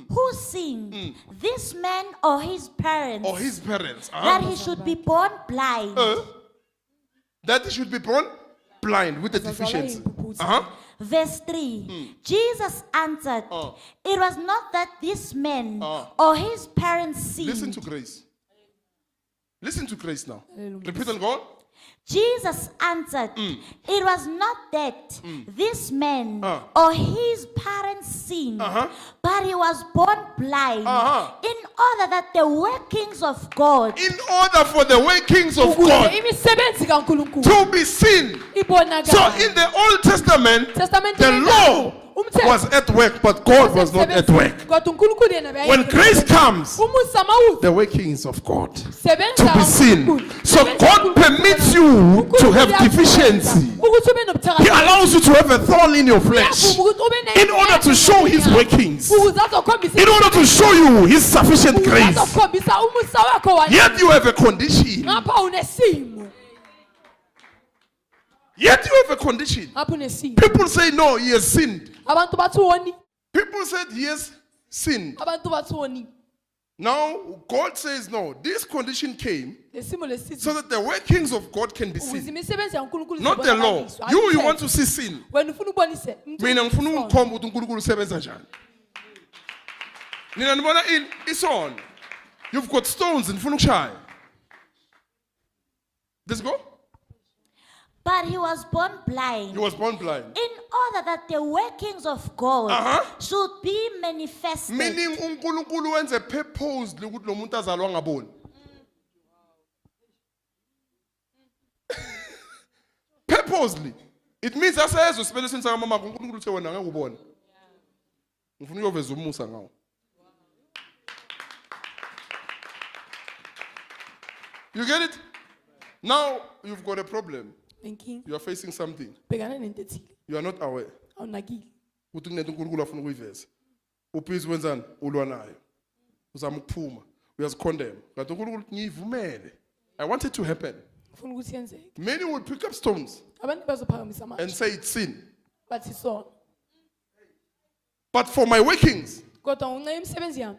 who sinned, this man or his parents, Or his parents. that he should be born blind? That he should be born blind with a deficiency. Verse 3, Jesus answered, it was not that this man or his parents sinned. Listen to grace. Listen to grace now. Repeat and go on. Jesus answered, it was not that this man or his parents sinned, but he was born blind in order that the workings of God, In order for the workings of God to be seen. So in the Old Testament, the law was at work, but God was not at work. When grace comes, the workings of God to be seen. So God permits you to have deficiency. He allows you to have a thorn in your flesh in order to show his workings, in order to show you his sufficient grace. Yet you have a condition. Yet you have a condition. People say, no, he has sinned. People said he has sinned. Now, God says, no, this condition came so that the workings of God can be seen. Not the law. You want to see sin. Mina ngifuna ukukhomba ukuthi uNkulunkulu usebenza njani. Nina nibona ini isono. You've got stones and ngifuna ukushaya. Let's go. but he was born blind. He was born blind. In order that the workings of God should be manifested. Meaning uNkulunkulu wenze purposely ukuthi lo muntu azalwa ngaboni. Purposely. It means asayezwe sibele sinisa mama uNkulunkulu uthe wena ngeke ubone. Ngifuna uyoveza umusa ngawo. You get it? Now you've got a problem. You are facing something. You are not aware. Uthi kunento uNkulunkulu afuna ukuyiveza. Ubhizi wenzani? Ulwa nayo. Uzama ukuphuma. Uyazicondemn. Kanti uNkulunkulu ngiyivumele. I want it to happen. Many will pick up stones and say it's sin. But for my workings, I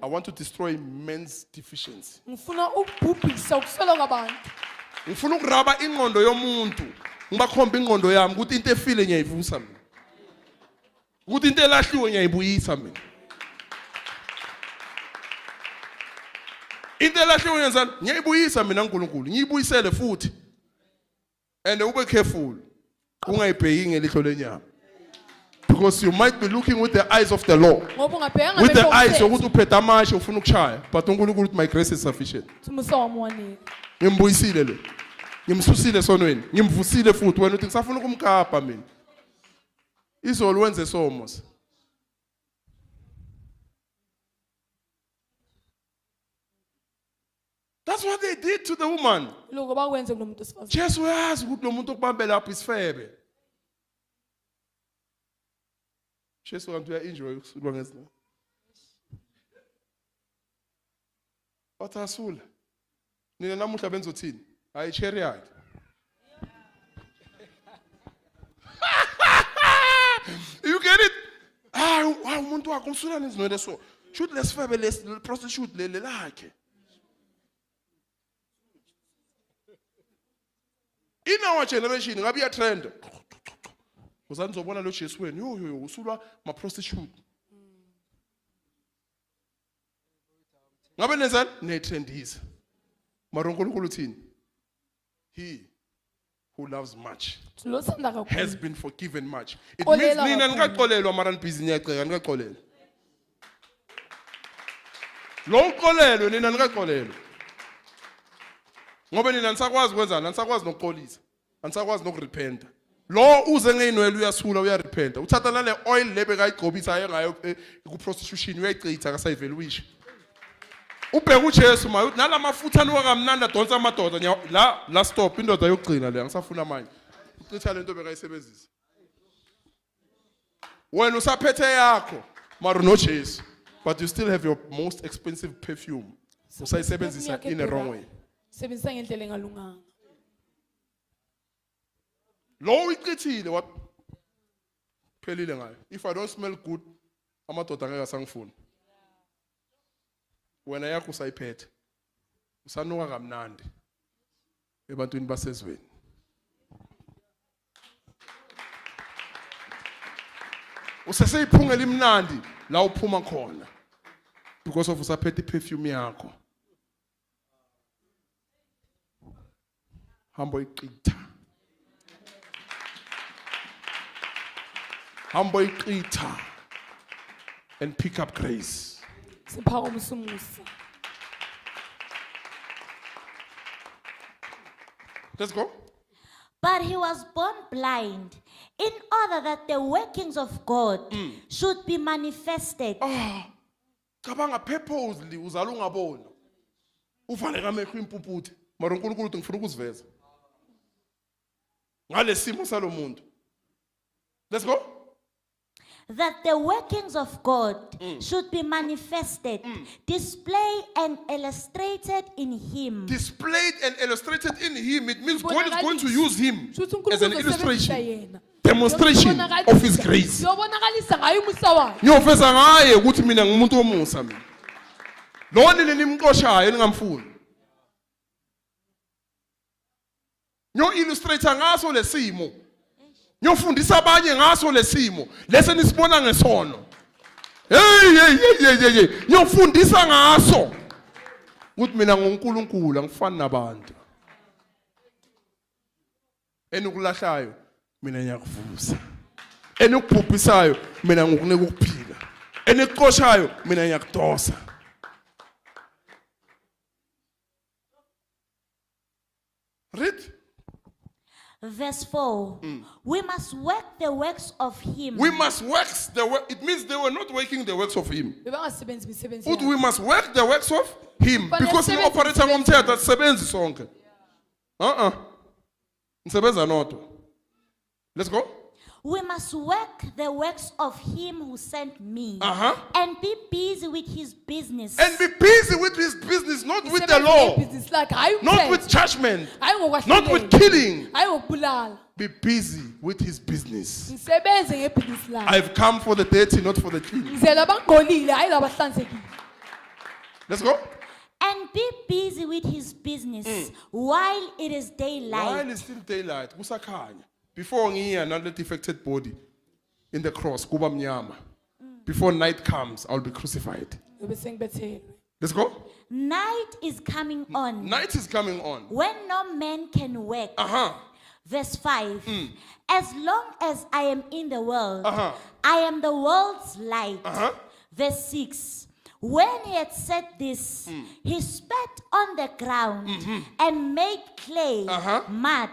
want to destroy men's deficiency. Ngifuna ukuraba ingqondo yomuntu. Ngibakhomba ingqondo yami ukuthi into efile ngiyayivusa mina. Ukuthi into elahliwe ngiyayibuyisa mina. Into elahliwe ngiyenzani? Ngiyayibuyisa mina uNkulunkulu. Ngiyibuyisele futhi. And ube careful. Ungayibheki ngelihlo lenyama. Because you might be looking with the eyes of the law. With the eyes yokuthi uphethe amashe ufuna ukushaya, but uNkulunkulu uthi my grace is sufficient. Ngimbuyisile le. Ngimsusile sonweni, ngimvusile futhi wena uthi ngisafuna ukumkapa mina. Izolo wenze somos. That's what they did to the woman. Jesu uyazi ukuthi lo muntu okubambe lapho isifebe. Jesu kanti uya-enjoy ukusulwa ngesina. Bathasula. Nina namuhla benzothini? Hayi chariot. You get it? Umuntu wakho usula nezinwele so. Shoot lesifebe le prostitute le lakhe. In our generation, ngabe iya trend. Uzanizobona lo Jesu wena, yo usulwa ma prostitute. Ngabe nenzani? Ne trend is. Mara uNkulunkulu uthini? He who loves much has been forgiven much. It means nina nikaxolelwa mara nibhizi niyaceka nikaxolelwa. Lo uxolelwe nina nikaxolelwa. Ngoba nina nisakwazi ukwenzana, nisakwazi nokuxolisa. Anisakwazi nokurepenta. Lo uze ngeinwele uyasula uyarepenta. Uthatha nale oil lebe kayigcobisa ayengayo ku prostitution uyayicitha akasayivela uyisho. Ubheka uJesu maye uthi nalamafutha anuka kamnandi adonsa amadoda la stop indoda yokugcina le ngisafuna manje. Ucitha lento bekayisebenzisa. Wena usaphethe yakho mara no Jesu, but you still have your most expensive perfume. Usayisebenzisa in a wrong way. Lo uyicithile what phelile ngayo. If I don't smell good, amadoda angeke asangifuni. wena yakho usayiphethe usanuka kamnandi ebantwini basezweni. Useseyiphungela imnandi la uphuma khona because of usaphethe perfume yakho. Hambo iqitha. Hambo iqitha and pick up grace. Let's go. But he was born blind in order that the workings of God should be manifested. Cabanga purposely uzala ungabona. Uvale ngamehlo impuputhe. Mara uNkulunkulu uthi ngifuna ukuziveza. Ngale simo salomuntu. Let's go. That the workings of God should be manifested, displayed and illustrated in him. Displayed and illustrated in him. It means God is going to use him as an illustration, demonstration of his grace. Ngiyofeza ngaye ukuthi mina ngumuntu womusa mina. Lo nimqoshayo ningamfuni. Ngiyo-illustrator ngaso lesimo. Ngiyofundisa abanye ngaso lesimo lese nisibona ngesono. Hey. Ngiyofundisa ngaso ukuthi mina nguNkulunkulu angifani nabantu. Enukulahlayo mina ngiyakuvusa. Enukubhubhisayo mina ngikunika ukuphila. Enikuqoshayo mina ngiyakudosa. Read. Verse 4. We must work the works of him. We must work the work. It means they were not working the works of him. But we must work the works of him because he operates on that sebenzi sonke. Nsebenza nodwa. Let's go. We must work the works of him who sent me and be busy with his business. And be busy with his business, not with the law, not with judgment, not with killing. Be busy with his business. I've come for the dirty, not for the clean. Let's go. And be busy with his business while it is daylight. While it's still daylight, kusakhanya. Before ngiya nale defected body in the cross, kuba mnyama. Before night comes, I'll be crucified. Let's go. Night is coming on. Night is coming on. When no man can work. Verse 5. As long as I am in the world, I am the world's light. Verse 6. When he had said this, he spat on the ground and made clay, mud,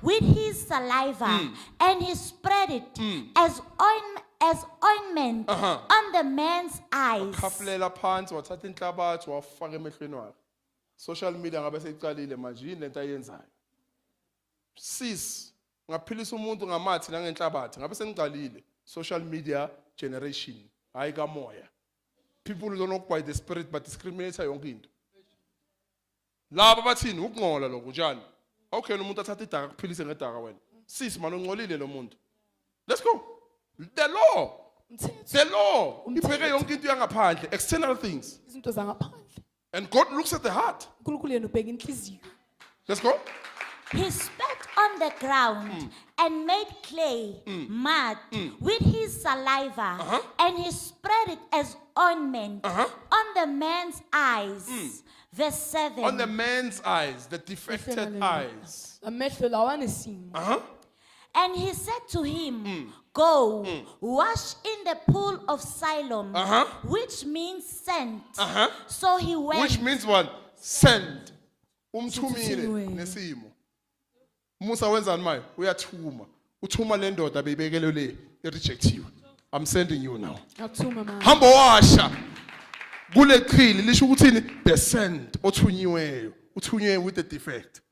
with his saliva, and he spread it as ointment on the man's eyes. Social media ngabe seyiqalile manje yini lento ayenzayo. Sis, ngaphilisa umuntu ngamathi nangenhlabathi ngabe sengiqalile social media generation hayi kamoya. People don't know by the spirit but discriminate yonke into. Laba bathini ukunqola lokho njani? Okay umuntu athatha idaka kuphilise ngedaka wena. Sis man ungcolile lo muntu. Let's go. The law. Ibheke yonke into yangaphandle, external things. And God looks at the heart. Let's go. He spat on the ground and made clay, mud, with his saliva, and he spread it as ointment on the man's eyes. Verse 7. On the man's eyes, the defected eyes. And he said to him, go, wash in the pool of Siloam, which means sent. So he went. Which means what? Sent. Umthumile nesimo. Musa wenzani maye? Uyathuma. Uthuma le ndoda beyibekele le rejectiwe. I'm sending you now. Hamba washa. Kule qhili lisho ukuthini? The sent othunyiweyo. Uthunyiwe with the defect.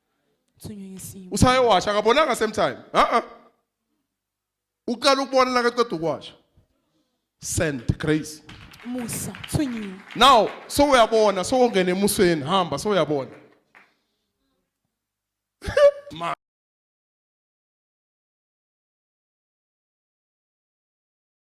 Usaye washa ngabonanga same time. Uqala ukubona la qeda ukwasha. Sent grace. Musa thunyiwe. Now so uyabona so ungene emusweni hamba so uyabona.